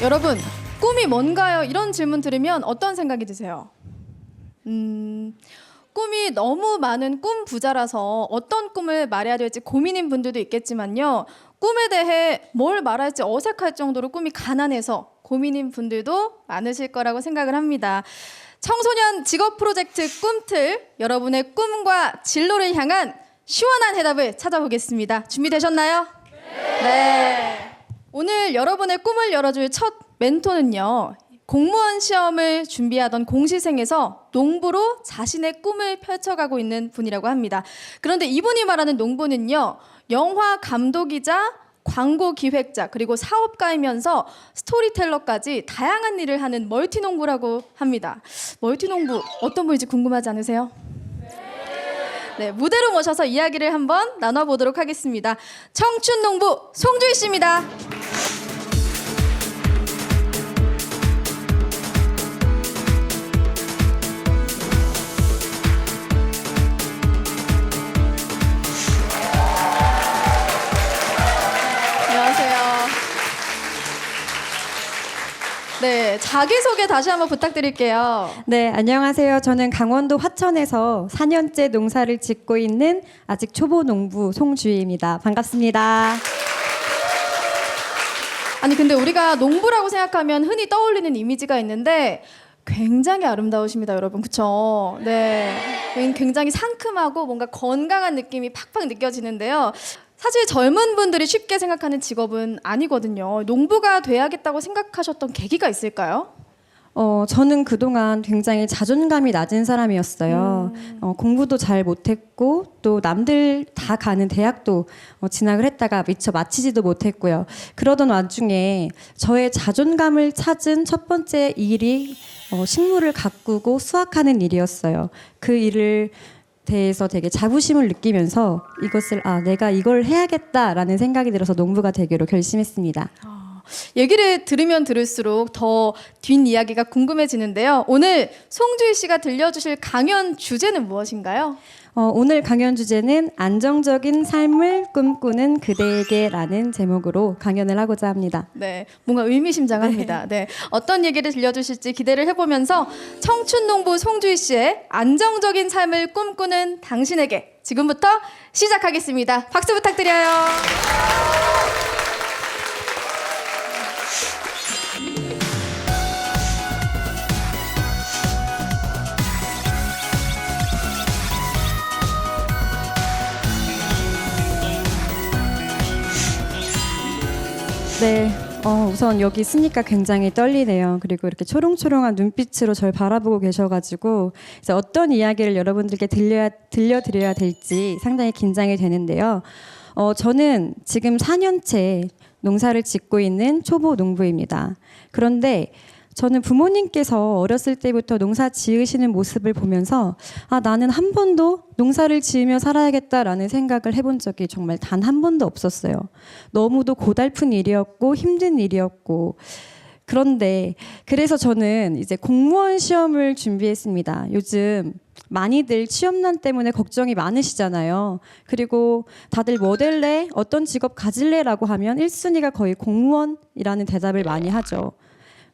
여러분, 꿈이 뭔가요? 이런 질문 들으면 어떤 생각이 드세요? 꿈이 너무 많은 꿈 부자라서 어떤 꿈을 말해야 될지 고민인 분들도 있겠지만요. 꿈에 대해 뭘 말할지 어색할 정도로 꿈이 가난해서 고민인 분들도 많으실 거라고 생각을 합니다. 청소년 직업 프로젝트 꿈틀, 여러분의 꿈과 진로를 향한 시원한 해답을 찾아보겠습니다. 준비되셨나요? 네. 오늘 여러분의 꿈을 열어줄 첫 멘토는요. 공무원 시험을 준비하던 공시생에서 농부로 자신의 꿈을 펼쳐가고 있는 분이라고 합니다. 그런데 이분이 말하는 농부는요. 영화 감독이자 광고 기획자 그리고 사업가이면서 스토리텔러까지 다양한 일을 하는 멀티농부라고 합니다. 멀티농부 어떤 분인지 궁금하지 않으세요? 네, 무대로 모셔서 이야기를 한번 나눠보도록 하겠습니다. 청춘농부 송주희 씨입니다. 네, 자기소개 다시 한번 부탁드릴게요. 네, 안녕하세요. 저는 강원도 화천에서 4년째 농사를 짓고 있는 아직 초보 농부 송주희입니다. 반갑습니다. 아니 근데 우리가 농부라고 생각하면 흔히 떠올리는 이미지가 있는데 굉장히 아름다우십니다, 여러분. 그쵸? 네, 굉장히 상큼하고 뭔가 건강한 느낌이 팍팍 느껴지는데요. 사실 젊은 분들이 쉽게 생각하는 직업은 아니거든요. 농부가 돼야겠다고 생각하셨던 계기가 있을까요? 저는 그동안 굉장히 자존감이 낮은 사람이었어요. 공부도 잘 못했고 또 남들 다 가는 대학도 진학을 했다가 미처 마치지도 못했고요. 그러던 와중에 저의 자존감을 찾은 첫 번째 일이 식물을 가꾸고 수확하는 일이었어요. 그 일을 대해서 되게 자부심을 느끼면서 내가 이걸 해야겠다라는 생각이 들어서 농부가 되기로 결심했습니다. 얘기를 들으면 들을수록 더 뒷이야기가 궁금해지는데요. 오늘 송주희 씨가 들려주실 강연 주제는 무엇인가요? 오늘 강연 주제는 안정적인 삶을 꿈꾸는 그대에게라는 제목으로 강연을 하고자 합니다. 네, 뭔가 의미심장합니다. 네, 어떤 얘기를 들려주실지 기대를 해보면서 청춘농부 송주희 씨의 안정적인 삶을 꿈꾸는 당신에게 지금부터 시작하겠습니다. 박수 부탁드려요. 네, 우선 여기 있으니까 굉장히 떨리네요. 그리고 이렇게 초롱초롱한 눈빛으로 절 바라보고 계셔가지고 이제 어떤 이야기를 여러분들께 들려드려야 될지 상당히 긴장이 되는데요. 저는 지금 4년째 농사를 짓고 있는 초보 농부입니다. 그런데 저는 부모님께서 어렸을 때부터 농사 지으시는 모습을 보면서 나는 한 번도 농사를 지으며 살아야겠다라는 생각을 해본 적이 정말 단 한 번도 없었어요. 너무도 고달픈 일이었고 힘든 일이었고 그런데 그래서 저는 이제 공무원 시험을 준비했습니다. 요즘 많이들 취업난 때문에 걱정이 많으시잖아요. 그리고 다들 뭐 될래? 어떤 직업 가질래라고 하면 1순위가 거의 공무원이라는 대답을 많이 하죠.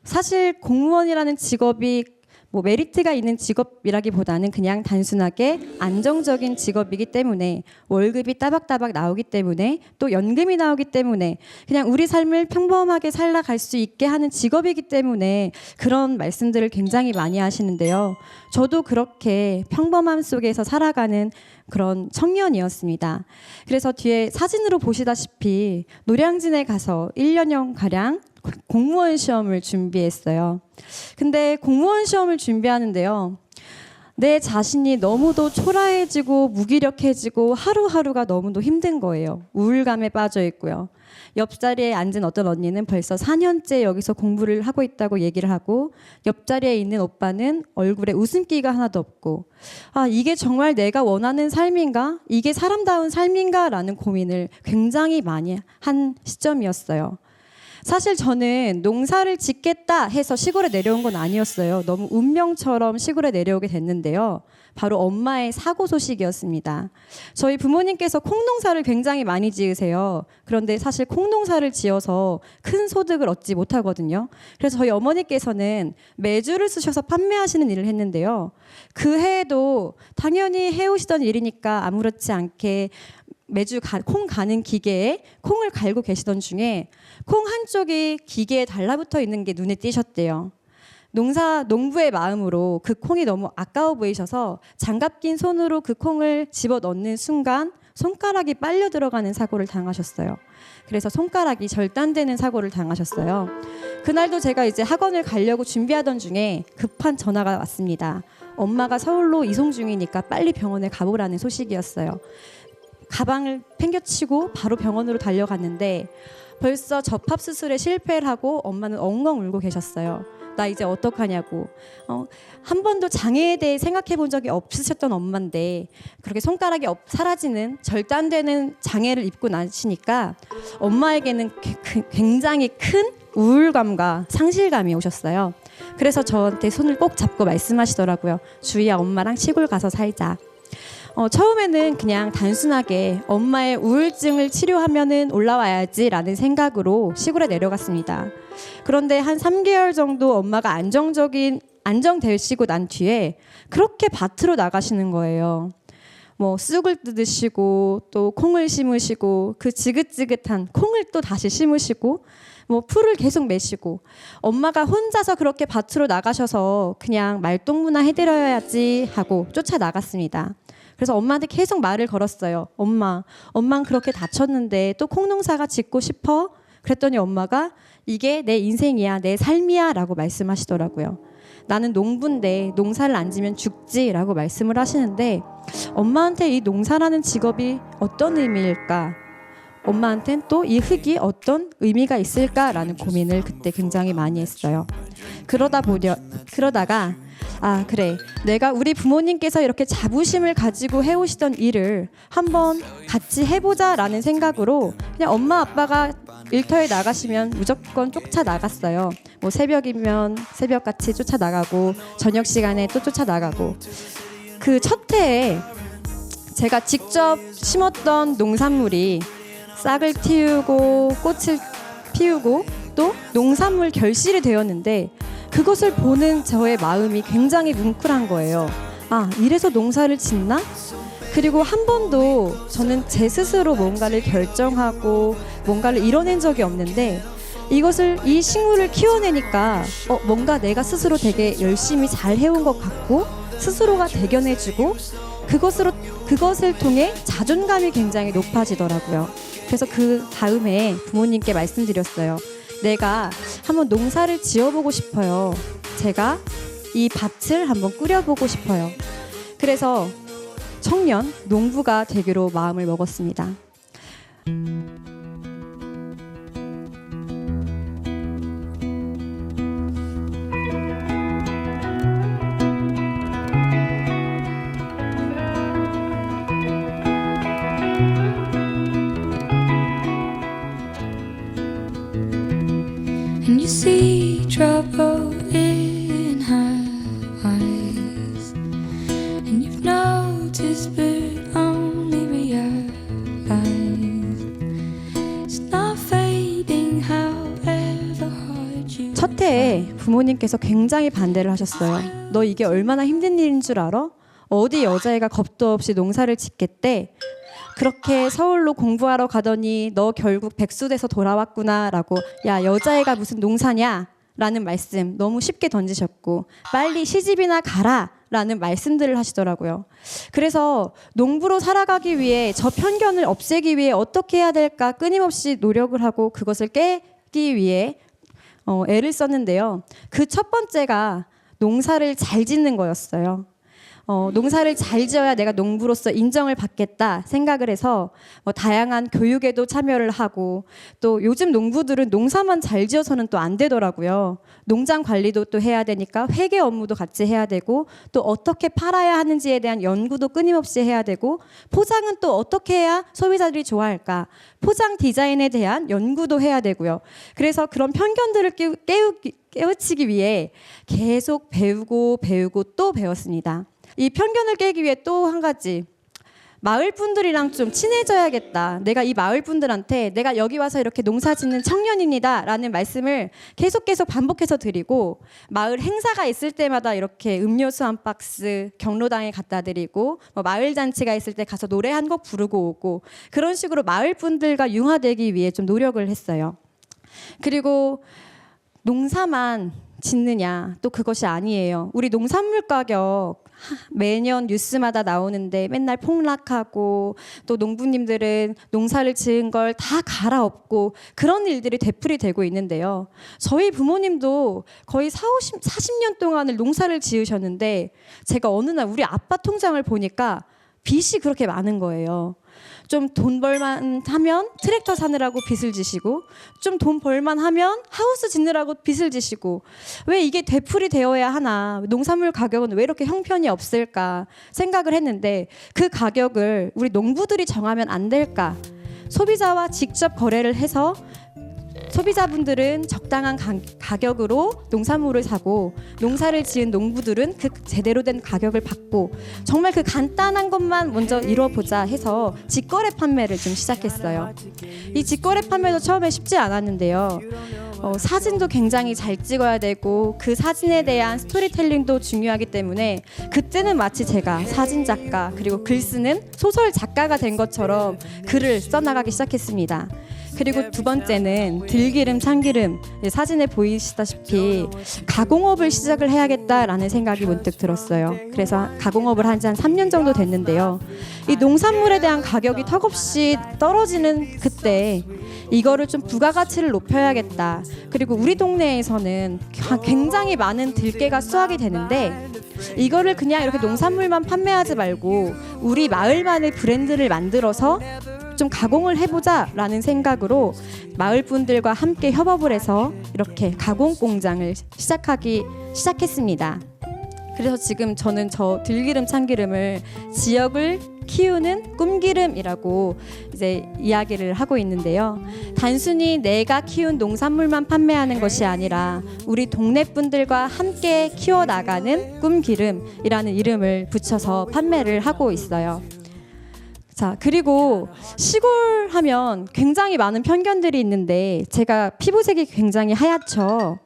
사실 공무원이라는 직업이 메리트가 있는 직업이라기보다는 그냥 단순하게 안정적인 직업이기 때문에 월급이 따박따박 나오기 때문에 또 연금이 나오기 때문에 그냥 우리 삶을 평범하게 살아갈 수 있게 하는 직업이기 때문에 그런 말씀들을 굉장히 많이 하시는데요. 저도 그렇게 평범함 속에서 살아가는 그런 청년이었습니다. 그래서 뒤에 사진으로 보시다시피 노량진에 가서 1년여가량 공무원 시험을 준비했어요. 근데 공무원 시험을 준비하는데요. 내 자신이 너무도 초라해지고 무기력해지고 하루하루가 너무도 힘든 거예요. 우울감에 빠져 있고요. 옆자리에 앉은 어떤 언니는 벌써 4년째 여기서 공부를 하고 있다고 얘기를 하고 옆자리에 있는 오빠는 얼굴에 웃음기가 하나도 없고 이게 정말 내가 원하는 삶인가? 이게 사람다운 삶인가? 라는 고민을 굉장히 많이 한 시점이었어요. 사실 저는 농사를 짓겠다 해서 시골에 내려온 건 아니었어요. 너무 운명처럼 시골에 내려오게 됐는데요. 바로 엄마의 사고 소식이었습니다. 저희 부모님께서 콩농사를 굉장히 많이 지으세요. 그런데 사실 콩농사를 지어서 큰 소득을 얻지 못하거든요. 그래서 저희 어머니께서는 매주를 쓰셔서 판매하시는 일을 했는데요. 그 해에도 당연히 해오시던 일이니까 아무렇지 않게 매주 콩 가는 기계에 콩을 갈고 계시던 중에 콩 한쪽이 기계에 달라붙어 있는 게 눈에 띄셨대요. 농부의 마음으로 그 콩이 너무 아까워 보이셔서 장갑 낀 손으로 그 콩을 집어 넣는 순간 손가락이 빨려 들어가는 사고를 당하셨어요. 그래서 손가락이 절단되는 사고를 당하셨어요. 그날도 제가 이제 학원을 가려고 준비하던 중에 급한 전화가 왔습니다. 엄마가 서울로 이송 중이니까 빨리 병원에 가보라는 소식이었어요. 가방을 팽겨치고 바로 병원으로 달려갔는데 벌써 접합 수술에 실패를 하고 엄마는 엉엉 울고 계셨어요. 나 이제 어떡하냐고. 한 번도 장애에 대해 생각해 본 적이 없으셨던 엄마인데 그렇게 손가락이 사라지는 절단되는 장애를 입고 나시니까 엄마에게는 굉장히 큰 우울감과 상실감이 오셨어요. 그래서 저한테 손을 꼭 잡고 말씀하시더라고요. 주희야, 엄마랑 시골 가서 살자. 처음에는 그냥 단순하게 엄마의 우울증을 치료하면은 올라와야지라는 생각으로 시골에 내려갔습니다. 그런데 한 3개월 정도 엄마가 안정되시고 난 뒤에 그렇게 밭으로 나가시는 거예요. 쑥을 뜯으시고 또 콩을 심으시고 그 지긋지긋한 콩을 또 다시 심으시고 풀을 계속 매시고 엄마가 혼자서 그렇게 밭으로 나가셔서 그냥 말동무나 해드려야지 하고 쫓아나갔습니다. 그래서 엄마한테 계속 말을 걸었어요. 엄마는 그렇게 다쳤는데 또 콩농사가 짓고 싶어? 그랬더니 엄마가 이게 내 인생이야, 내 삶이야 라고 말씀하시더라고요. 나는 농부인데 농사를 안 지면 죽지 라고 말씀을 하시는데 엄마한테 이 농사라는 직업이 어떤 의미일까? 엄마한테는 또 이 흙이 어떤 의미가 있을까라는 고민을 그때 굉장히 많이 했어요. 그러다가 그래, 내가 우리 부모님께서 이렇게 자부심을 가지고 해오시던 일을 한번 같이 해보자라는 생각으로 그냥 엄마 아빠가 일터에 나가시면 무조건 쫓아나갔어요. 새벽이면 새벽같이 쫓아나가고 저녁 시간에 또 쫓아나가고 그 첫 해에 제가 직접 심었던 농산물이 싹을 틔우고 꽃을 피우고 또 농산물 결실이 되었는데 그것을 보는 저의 마음이 굉장히 뭉클한 거예요. 이래서 농사를 짓나? 그리고 한 번도 저는 제 스스로 뭔가를 결정하고 뭔가를 이뤄낸 적이 없는데 이 식물을 키워내니까 뭔가 내가 스스로 되게 열심히 잘 해온 것 같고 스스로가 대견해주고 그것을 통해 자존감이 굉장히 높아지더라고요. 그래서 그 다음에 부모님께 말씀드렸어요. 내가 한번 농사를 지어보고 싶어요. 제가 이 밭을 한번 꾸려보고 싶어요. 그래서 청년 농부가 되기로 마음을 먹었습니다. And you see trouble in her eyes, and you've noticed but only realized it's not fading however hard you 첫 해에 부모님께서 굉장히 반대를 하셨어요. 너 이게 얼마나 힘든 일인 줄 알아? 어디 여자애가 겁도 없이 농사를 짓겠대? 그렇게 서울로 공부하러 가더니 너 결국 백수돼서 돌아왔구나 라고 야 여자애가 무슨 농사냐 라는 말씀 너무 쉽게 던지셨고 빨리 시집이나 가라 라는 말씀들을 하시더라고요. 그래서 농부로 살아가기 위해 저 편견을 없애기 위해 어떻게 해야 될까 끊임없이 노력을 하고 그것을 깨기 위해 애를 썼는데요. 그 첫 번째가 농사를 잘 짓는 거였어요. 농사를 잘 지어야 내가 농부로서 인정을 받겠다 생각을 해서 다양한 교육에도 참여를 하고, 또 요즘 농부들은 농사만 잘 지어서는 또 안 되더라고요. 농장 관리도 또 해야 되니까 회계 업무도 같이 해야 되고, 또 어떻게 팔아야 하는지에 대한 연구도 끊임없이 해야 되고, 포장은 또 어떻게 해야 소비자들이 좋아할까, 포장 디자인에 대한 연구도 해야 되고요. 그래서 그런 편견들을 깨우치기 위해 계속 배우고 또 배웠습니다. 이 편견을 깨기 위해 또 한 가지, 마을 분들이랑 좀 친해져야겠다. 내가 이 마을 분들한테 내가 여기 와서 이렇게 농사 짓는 청년입니다 라는 말씀을 계속 반복해서 드리고, 마을 행사가 있을 때마다 이렇게 음료수 한 박스 경로당에 갖다 드리고, 마을 잔치가 있을 때 가서 노래 한 곡 부르고 오고, 그런 식으로 마을 분들과 융화되기 위해 좀 노력을 했어요. 그리고 농사만 짓느냐, 또 그것이 아니에요. 우리 농산물 가격 매년 뉴스마다 나오는데 맨날 폭락하고, 또 농부님들은 농사를 지은 걸 다 갈아엎고, 그런 일들이 되풀이되고 있는데요. 저희 부모님도 거의 40년 동안을 농사를 지으셨는데, 제가 어느 날 우리 아빠 통장을 보니까 빚이 그렇게 많은 거예요. 좀 돈 벌만 하면 트랙터 사느라고 빚을 지시고, 좀 돈 벌만 하면 하우스 짓느라고 빚을 지시고, 왜 이게 되풀이 되어야 하나, 농산물 가격은 왜 이렇게 형편이 없을까 생각을 했는데, 그 가격을 우리 농부들이 정하면 안 될까? 소비자와 직접 거래를 해서 소비자분들은 적당한 가격으로 농산물을 사고, 농사를 지은 농부들은 그 제대로 된 가격을 받고, 정말 그 간단한 것만 먼저 이뤄보자 해서 직거래 판매를 좀 시작했어요. 이 직거래 판매도 처음에 쉽지 않았는데요. 사진도 굉장히 잘 찍어야 되고, 그 사진에 대한 스토리텔링도 중요하기 때문에 그때는 마치 제가 사진 작가 그리고 글 쓰는 소설 작가가 된 것처럼 글을 써나가기 시작했습니다. 그리고 두 번째는 들기름, 참기름, 사진에 보이시다시피 가공업을 시작을 해야겠다라는 생각이 문득 들었어요. 그래서 가공업을 한 지 한 3년 정도 됐는데요. 이 농산물에 대한 가격이 턱없이 떨어지는 그때 이거를 좀 부가가치를 높여야겠다. 그리고 우리 동네에서는 굉장히 많은 들깨가 수확이 되는데, 이거를 그냥 이렇게 농산물만 판매하지 말고 우리 마을만의 브랜드를 만들어서 좀 가공을 해보자라는 생각으로 마을 분들과 함께 협업을 해서 이렇게 가공 공장을 시작했습니다. 그래서 지금 저는 저 들기름, 참기름을 지역을 키우는 꿈기름이라고 이제 이야기를 하고 있는데요. 단순히 내가 키운 농산물만 판매하는 것이 아니라 우리 동네 분들과 함께 키워나가는 꿈기름이라는 이름을 붙여서 판매를 하고 있어요. 자, 그리고 시골 하면 굉장히 많은 편견들이 있는데, 제가 피부색이 굉장히 하얗죠.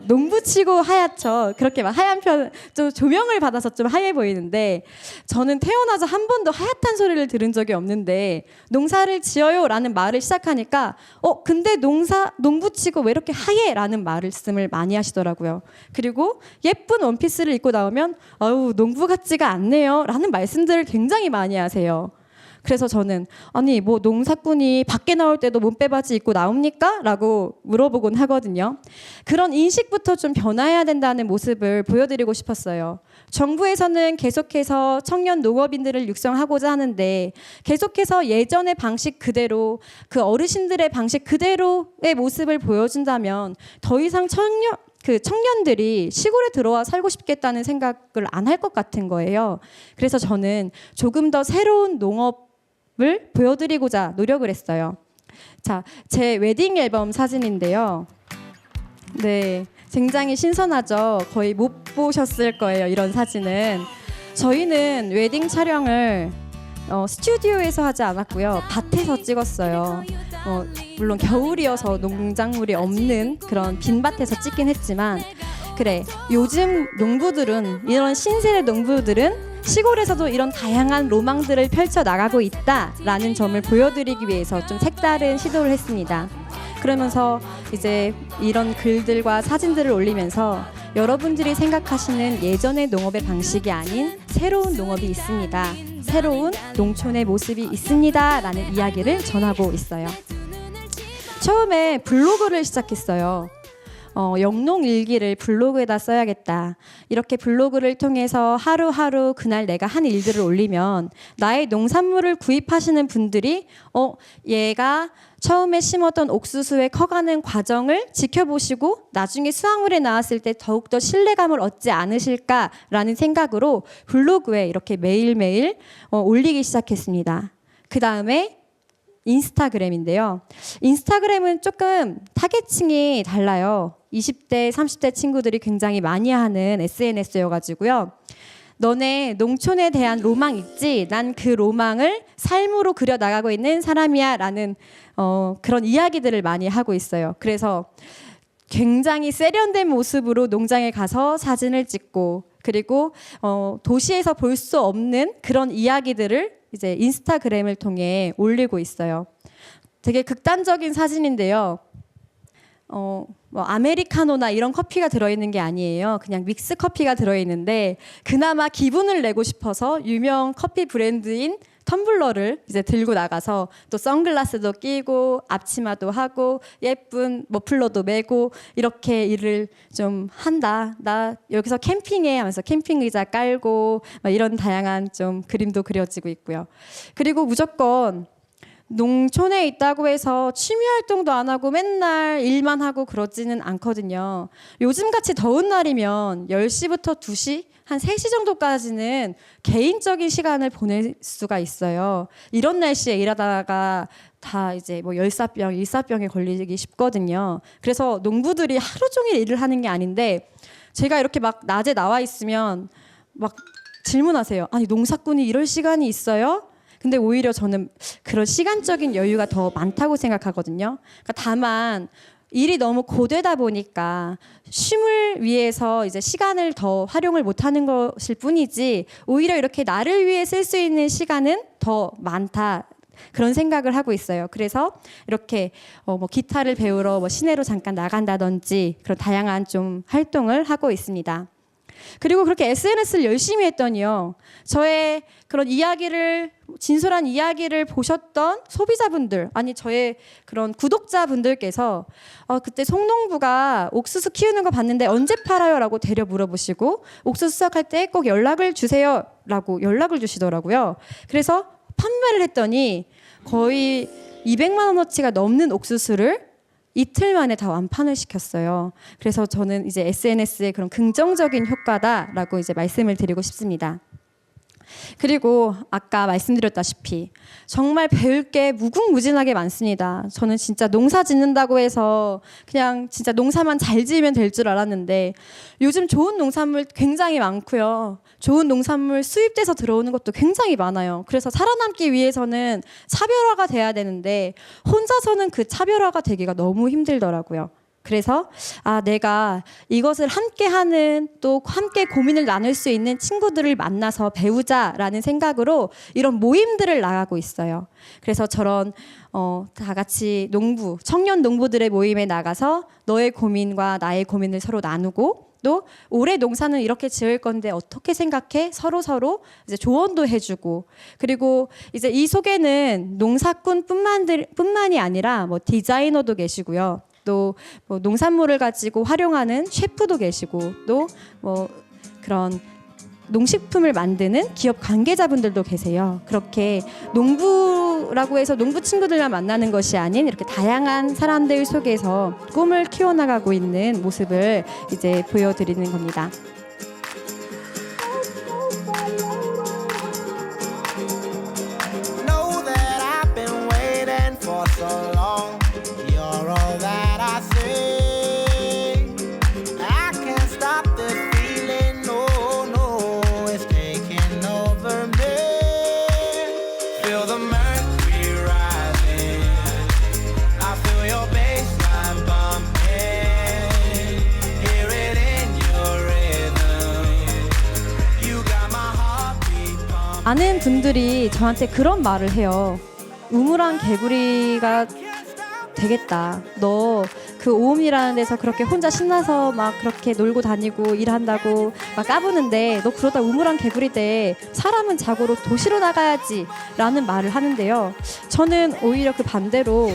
농부치고 하얗죠. 그렇게 막 하얀 편, 좀 조명을 받아서 좀 하얘 보이는데, 저는 태어나서 한 번도 하얗단 소리를 들은 적이 없는데, 농사를 지어요 라는 말을 시작하니까 근데 농부치고 왜 이렇게 하얘? 라는 말씀을 많이 하시더라고요. 그리고 예쁜 원피스를 입고 나오면 아유, 농부 같지가 않네요 라는 말씀들을 굉장히 많이 하세요. 그래서 저는 아니 뭐 농사꾼이 밖에 나올 때도 몸빼바지 입고 나옵니까? 라고 물어보곤 하거든요. 그런 인식부터 좀 변화해야 된다는 모습을 보여드리고 싶었어요. 정부에서는 계속해서 청년 농업인들을 육성하고자 하는데, 계속해서 예전의 방식 그대로, 그 어르신들의 방식 그대로의 모습을 보여준다면 더 이상 청년들이 시골에 들어와 살고 싶겠다는 생각을 안 할 것 같은 거예요. 그래서 저는 조금 더 새로운 농업을 보여드리고자 노력을 했어요. 자, 제 웨딩 앨범 사진인데요. 네, 굉장히 신선하죠. 거의 못 보셨을 거예요, 이런 사진은. 저희는 웨딩 촬영을 스튜디오에서 하지 않았고요, 밭에서 찍었어요. 물론 겨울이어서 농작물이 없는 그런 빈 밭에서 찍긴 했지만, 그래, 요즘 농부들은, 이런 신세대 농부들은 시골에서도 이런 다양한 로망들을 펼쳐 나가고 있다라는 점을 보여드리기 위해서 좀 색다른 시도를 했습니다. 그러면서 이제 이런 글들과 사진들을 올리면서 여러분들이 생각하시는 예전의 농업의 방식이 아닌 새로운 농업이 있습니다. 새로운 농촌의 모습이 있습니다 라는 이야기를 전하고 있어요. 처음에 블로그를 시작했어요. 영농 일기를 블로그에다 써야겠다. 이렇게 블로그를 통해서 하루하루 그날 내가 한 일들을 올리면 나의 농산물을 구입하시는 분들이 얘가 처음에 심었던 옥수수의 커가는 과정을 지켜보시고 나중에 수확물에 나왔을 때 더욱더 신뢰감을 얻지 않으실까라는 생각으로 블로그에 이렇게 매일매일 올리기 시작했습니다. 그 다음에 인스타그램인데요. 인스타그램은 조금 타겟층이 달라요. 20대, 30대 친구들이 굉장히 많이 하는 SNS여가지고요. 너네 농촌에 대한 로망 있지? 난 그 로망을 삶으로 그려나가고 있는 사람이야 라는 그런 이야기들을 많이 하고 있어요. 그래서 굉장히 세련된 모습으로 농장에 가서 사진을 찍고 그리고 도시에서 볼 수 없는 그런 이야기들을 이제 인스타그램을 통해 올리고 있어요. 되게 극단적인 사진인데요. 뭐 아메리카노나 이런 커피가 들어있는 게 아니에요. 그냥 믹스 커피가 들어있는데 그나마 기분을 내고 싶어서 유명 커피 브랜드인 텀블러를 이제 들고 나가서 또 선글라스도 끼고 앞치마도 하고 예쁜 머플러도 메고 이렇게 일을 좀 한다. 나 여기서 캠핑해 하면서 캠핑 의자 깔고 막 이런 다양한 좀 그림도 그려지고 있고요. 그리고 무조건 농촌에 있다고 해서 취미 활동도 안 하고 맨날 일만 하고 그러지는 않거든요. 요즘같이 더운 날이면 10시부터 2시, 한 3시 정도까지는 개인적인 시간을 보낼 수가 있어요. 이런 날씨에 일하다가 다 이제 뭐 열사병, 일사병에 걸리기 쉽거든요. 그래서 농부들이 하루 종일 일을 하는 게 아닌데 제가 이렇게 막 낮에 나와 있으면 막 질문하세요. 아니 농사꾼이 이럴 시간이 있어요? 근데 오히려 저는 그런 시간적인 여유가 더 많다고 생각하거든요. 그러니까 다만 일이 너무 고되다 보니까 쉼을 위해서 이제 시간을 더 활용을 못하는 것일 뿐이지 오히려 이렇게 나를 위해 쓸 수 있는 시간은 더 많다. 그런 생각을 하고 있어요. 그래서 이렇게 뭐 기타를 배우러 뭐 시내로 잠깐 나간다든지 그런 다양한 좀 활동을 하고 있습니다. 그리고 그렇게 SNS를 열심히 했더니요. 저의 그런 이야기를 진솔한 이야기를 보셨던 소비자분들 아니 저의 그런 구독자분들께서 그때 송농부가 옥수수 키우는 거 봤는데 언제 팔아요? 라고 되려 물어보시고 옥수수 수확할 때 꼭 연락을 주세요 라고 연락을 주시더라고요. 그래서 판매를 했더니 거의 200만 원어치가 넘는 옥수수를 이틀 만에 다 완판을 시켰어요. 그래서 저는 이제 SNS의 그런 긍정적인 효과다라고 이제 말씀을 드리고 싶습니다. 그리고 아까 말씀드렸다시피 정말 배울 게 무궁무진하게 많습니다. 저는 진짜 농사 짓는다고 해서 그냥 진짜 농사만 잘 지으면 될 줄 알았는데 요즘 좋은 농산물 굉장히 많고요. 좋은 농산물 수입돼서 들어오는 것도 굉장히 많아요. 그래서 살아남기 위해서는 차별화가 돼야 되는데 혼자서는 그 차별화가 되기가 너무 힘들더라고요. 그래서 내가 이것을 함께 하는 또 함께 고민을 나눌 수 있는 친구들을 만나서 배우자라는 생각으로 이런 모임들을 나가고 있어요. 그래서 저런 다 같이 청년 농부들의 모임에 나가서 너의 고민과 나의 고민을 서로 나누고 또 올해 농사는 이렇게 지을 건데 어떻게 생각해? 서로 이제 조언도 해주고 그리고 이제 이 속에는 농사꾼뿐만이 아니라 뭐 디자이너도 계시고요. 또 뭐 농산물을 가지고 활용하는 셰프도 계시고 또 뭐 그런 농식품을 만드는 기업 관계자분들도 계세요. 그렇게 농부라고 해서 농부 친구들만 만나는 것이 아닌 이렇게 다양한 사람들 속에서 꿈을 키워나가고 있는 모습을 이제 보여드리는 겁니다. Know that I've been waiting for so long. You're all that I see. I can't stop this feeling. No, it's taking over me. Feel the mercury rising. I feel your bassline bumping. Hear it in your rhythm. You got my heartbeat pumping. 아는 분들이 저한테 그런 말을 해요. 우물안 개구리가 되겠다. 너 그 오음이라는 데서 그렇게 혼자 신나서 막 그렇게 놀고 다니고 일한다고 막 까부는데 너 그러다 우물안 개구리 돼. 사람은 자고로 도시로 나가야지 라는 말을 하는데요. 저는 오히려 그 반대로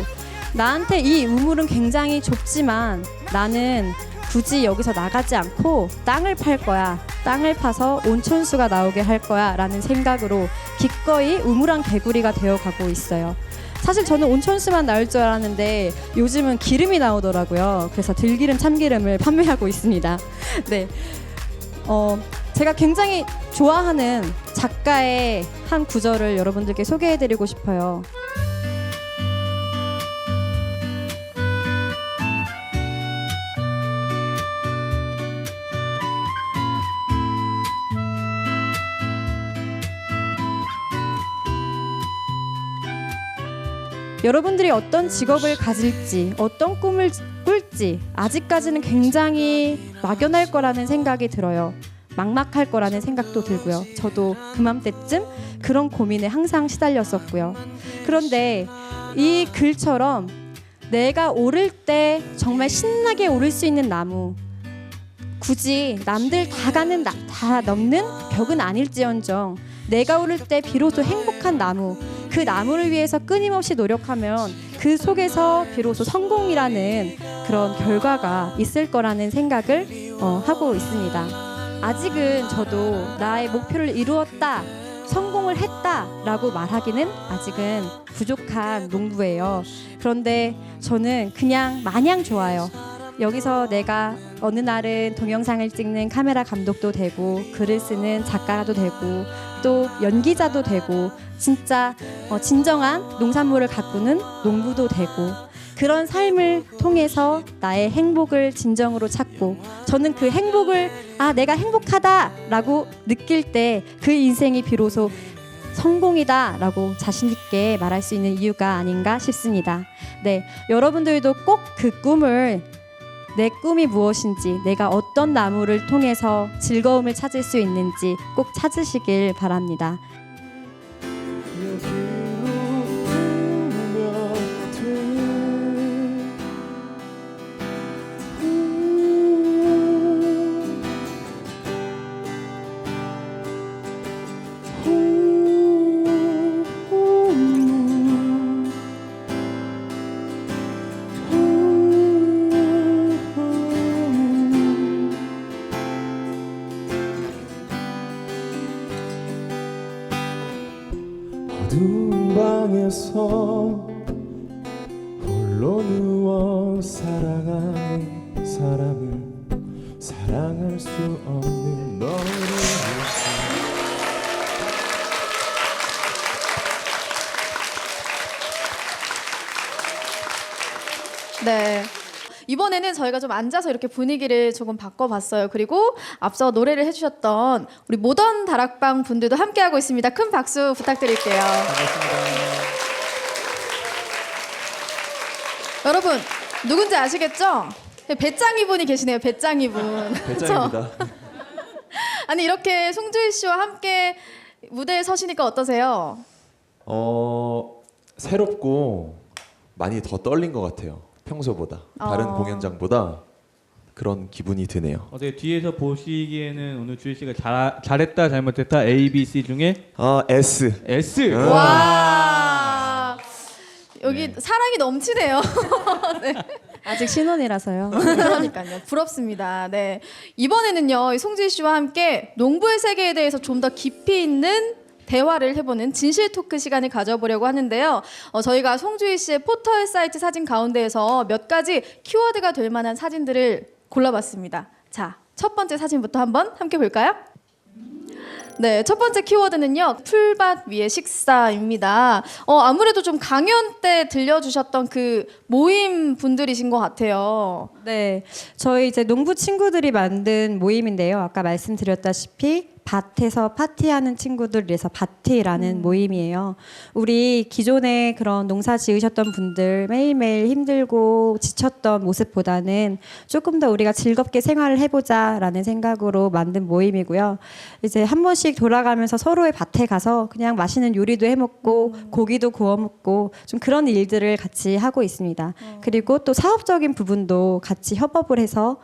나한테 이 우물은 굉장히 좁지만 나는 굳이 여기서 나가지 않고 땅을 팔 거야. 땅을 파서 온천수가 나오게 할 거야 라는 생각으로 기꺼이 우물안 개구리가 되어가고 있어요. 사실 저는 온천수만 나올 줄 알았는데 요즘은 기름이 나오더라고요. 그래서 들기름 참기름을 판매하고 있습니다. 네, 제가 굉장히 좋아하는 작가의 한 구절을 여러분들께 소개해드리고 싶어요. 여러분들이 어떤 직업을 가질지, 어떤 꿈을 꿀지 아직까지는 굉장히 막연할 거라는 생각이 들어요. 막막할 거라는 생각도 들고요. 저도 그맘때쯤 그런 고민에 항상 시달렸었고요. 그런데 이 글처럼 내가 오를 때 정말 신나게 오를 수 있는 나무, 굳이 남들 다 넘는 벽은 아닐지언정 내가 오를 때 비로소 행복한 나무, 그 나무를 위해서 끊임없이 노력하면 그 속에서 비로소 성공이라는 그런 결과가 있을 거라는 생각을 하고 있습니다. 아직은 저도 나의 목표를 이루었다, 성공을 했다라고 말하기는 아직은 부족한 농부예요. 그런데 저는 그냥 마냥 좋아요. 여기서 내가 어느 날은 동영상을 찍는 카메라 감독도 되고 글을 쓰는 작가도 되고 또 연기자도 되고 진짜 진정한 농산물을 가꾸는 농부도 되고 그런 삶을 통해서 나의 행복을 진정으로 찾고 저는 그 행복을 내가 행복하다라고 느낄 때 그 인생이 비로소 성공이다라고 자신 있게 말할 수 있는 이유가 아닌가 싶습니다. 네, 여러분들도 꼭 그 꿈을 내 꿈이 무엇인지 내가 어떤 나무를 통해서 즐거움을 찾을 수 있는지 꼭 찾으시길 바랍니다. 어두운 방에서 홀로 누워 사랑하는 사람을 사랑할 수 없는 너를 위해서. 네. 이번에는 저희가 좀 앉아서 이렇게 분위기를 조금 바꿔봤어요. 그리고 앞서 노래를 해주셨던 우리 모던 다락방 분들도 함께하고 있습니다. 큰 박수 부탁드릴게요. 반갑습니다. 여러분 누군지 아시겠죠? 배짱이 분이 계시네요. 배짱이 분. 배짱입니다. 아니 이렇게 송주희 씨와 함께 무대에 서시니까 어떠세요? 새롭고 많이 더 떨린 것 같아요. 평소보다 다른 공연장보다 그런 기분이 드네요. 어떻게 뒤에서 보시기에는 오늘 주희 씨가 잘했다 잘못했다 A, B, C 중에 S. S. 와 여기 사랑이 넘치네요. 네. 아직 신혼이라서요. 그러니까요. 부럽습니다. 네. 이번에는요. 송지희 씨와 함께 농부의 세계에 대해서 좀 더 깊이 있는 대화를 해보는 진실 토크 시간을 가져보려고 하는데요. 저희가 송주희 씨의 포털 사이트 사진 가운데에서 몇 가지 키워드가 될 만한 사진들을 골라봤습니다. 자, 첫 번째 사진부터 한번 함께 볼까요? 네, 첫 번째 키워드는요. 풀밭 위의 식사입니다. 아무래도 좀 강연 때 들려주셨던 그 모임 분들이신 것 같아요. 네, 저희 이제 농부 친구들이 만든 모임인데요. 아까 말씀드렸다시피 밭에서 파티하는 친구들이라서 밭이라는 모임이에요. 우리 기존에 그런 농사 지으셨던 분들 매일매일 힘들고 지쳤던 모습보다는 조금 더 우리가 즐겁게 생활을 해보자라는 생각으로 만든 모임이고요. 이제 한 번씩 돌아가면서 서로의 밭에 가서 그냥 맛있는 요리도 해먹고 고기도 구워 먹고 좀 그런 일들을 같이 하고 있습니다. 그리고 또 사업적인 부분도 같이 협업을 해서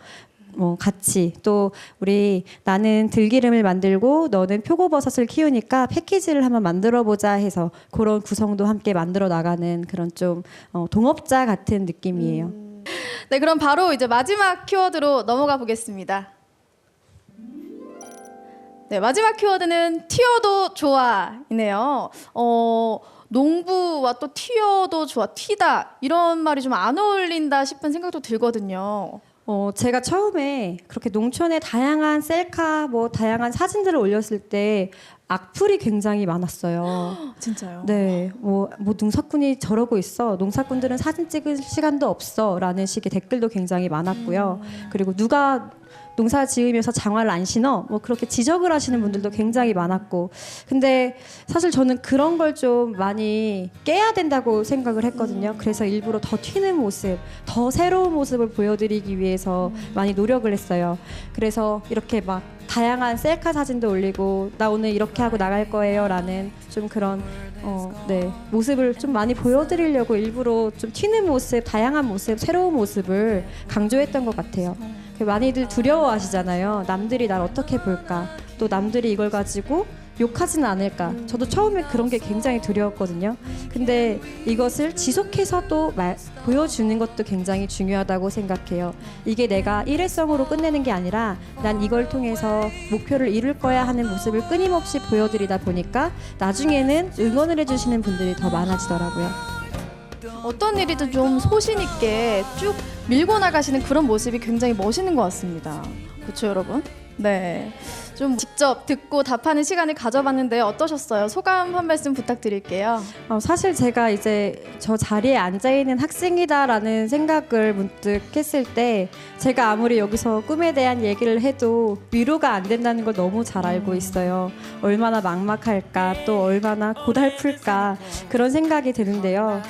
같이 또 우리 나는 들기름을 만들고 너는 표고버섯을 키우니까 패키지를 한번 만들어 보자 해서 그런 구성도 함께 만들어 나가는 그런 좀 동업자 같은 느낌이에요. 네, 그럼 바로 이제 마지막 키워드로 넘어가 보겠습니다. 네, 마지막 키워드는 튀어도 좋아이네요. 농부와 또 튀어도 좋아, 튀다 이런 말이 좀 안 어울린다 싶은 생각도 들거든요. 제가 처음에 그렇게 농촌에 다양한 셀카, 뭐 다양한 사진들을 올렸을 때 악플이 굉장히 많았어요. 진짜요? 네, 뭐 농사꾼이 저러고 있어. 농사꾼들은 사진 찍을 시간도 없어라는 식의 댓글도 굉장히 많았고요. 그리고 누가 농사 지으면서 장화를 안 신어? 뭐 그렇게 지적을 하시는 분들도 굉장히 많았고. 근데 사실 저는 그런 걸 좀 많이 깨야 된다고 생각을 했거든요. 그래서 일부러 더 튀는 모습, 더 새로운 모습을 보여드리기 위해서 많이 노력을 했어요. 그래서 이렇게 막 다양한 셀카 사진도 올리고 나 오늘 이렇게 하고 나갈 거예요 라는 좀 그런 모습을 좀 많이 보여드리려고 일부러 좀 튀는 모습, 다양한 모습, 새로운 모습을 강조했던 것 같아요. 많이들 두려워하시잖아요. 남들이 날 어떻게 볼까? 또 남들이 이걸 가지고 욕하지는 않을까? 저도 처음에 그런 게 굉장히 두려웠거든요. 근데 이것을 지속해서 또 보여주는 것도 굉장히 중요하다고 생각해요. 이게 내가 일회성으로 끝내는 게 아니라 난 이걸 통해서 목표를 이룰 거야 하는 모습을 끊임없이 보여드리다 보니까 나중에는 응원을 해주시는 분들이 더 많아지더라고요. 어떤 일이든 좀 소신 있게 쭉 밀고 나가시는 그런 모습이 굉장히 멋있는 것 같습니다. 그렇죠, 여러분? 네. 좀 직접 듣고 답하는 시간을 가져봤는데 어떠셨어요? 소감 한 말씀 부탁드릴게요. 사실 제가 이제 저 자리에 앉아있는 학생이다라는 생각을 문득 했을 때 제가 아무리 여기서 꿈에 대한 얘기를 해도 위로가 안 된다는 걸 너무 잘 알고 있어요. 얼마나 막막할까, 또 얼마나 고달플까 그런 생각이 드는데요.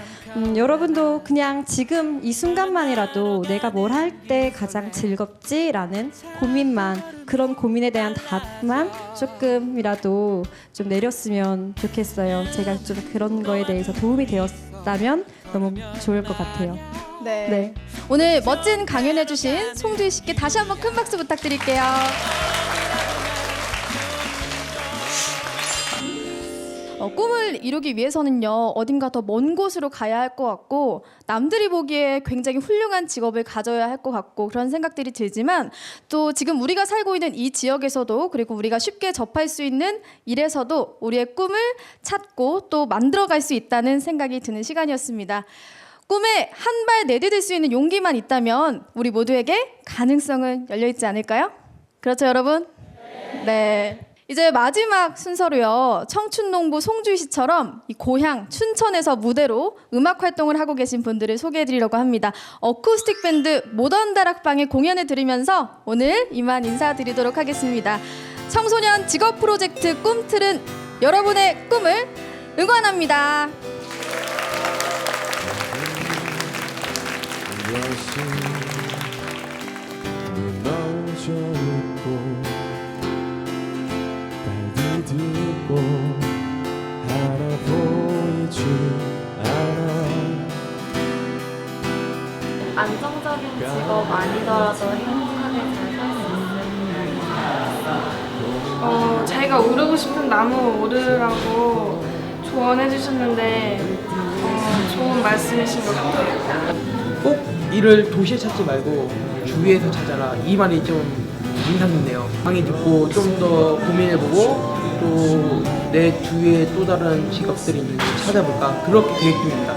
여러분도 그냥 지금 이 순간만이라도 내가 뭘 할 때 가장 즐겁지라는 고민만, 그런 고민에 대한 답만 조금이라도 좀 내렸으면 좋겠어요. 제가 좀 그런 거에 대해서 도움이 되었다면 너무 좋을 것 같아요. 네. 네. 오늘 멋진 강연해주신 송주희 씨께 다시 한번 큰 박수 부탁드릴게요. 꿈을 이루기 위해서는요, 어딘가 더 먼 곳으로 가야 할 것 같고 남들이 보기에 굉장히 훌륭한 직업을 가져야 할 것 같고 그런 생각들이 들지만 또 지금 우리가 살고 있는 이 지역에서도, 그리고 우리가 쉽게 접할 수 있는 일에서도 우리의 꿈을 찾고 또 만들어갈 수 있다는 생각이 드는 시간이었습니다. 꿈에 한 발 내디딜 수 있는 용기만 있다면 우리 모두에게 가능성은 열려있지 않을까요? 그렇죠, 여러분? 네. 이제 마지막 순서로요, 청춘농부 송주희 씨처럼 이 고향 춘천에서 무대로 음악 활동을 하고 계신 분들을 소개해드리려고 합니다. 어쿠스틱 밴드 모던 다락방의 공연을 들으면서 오늘 이만 인사드리도록 하겠습니다. 청소년 직업 프로젝트 꿈틀은 여러분의 꿈을 응원합니다. 무너져 있고 듣고 알아보이지 않아. 안정적인 직업 아니더라도 행복하게 잘 살 수 있어요. 자기가 오르고 싶은 나무 오르라고 조언해 주셨는데 좋은 말씀이신 것 같아요. 꼭 일을 도시에 찾지 말고 주위에서 찾아라, 이 말이 좀 인상 깊네요. 강의 듣고 좀 더 고민해보고 또 내 주위에 또 다른 직업들이 있는지 찾아볼까, 그렇게 계획 중입니다.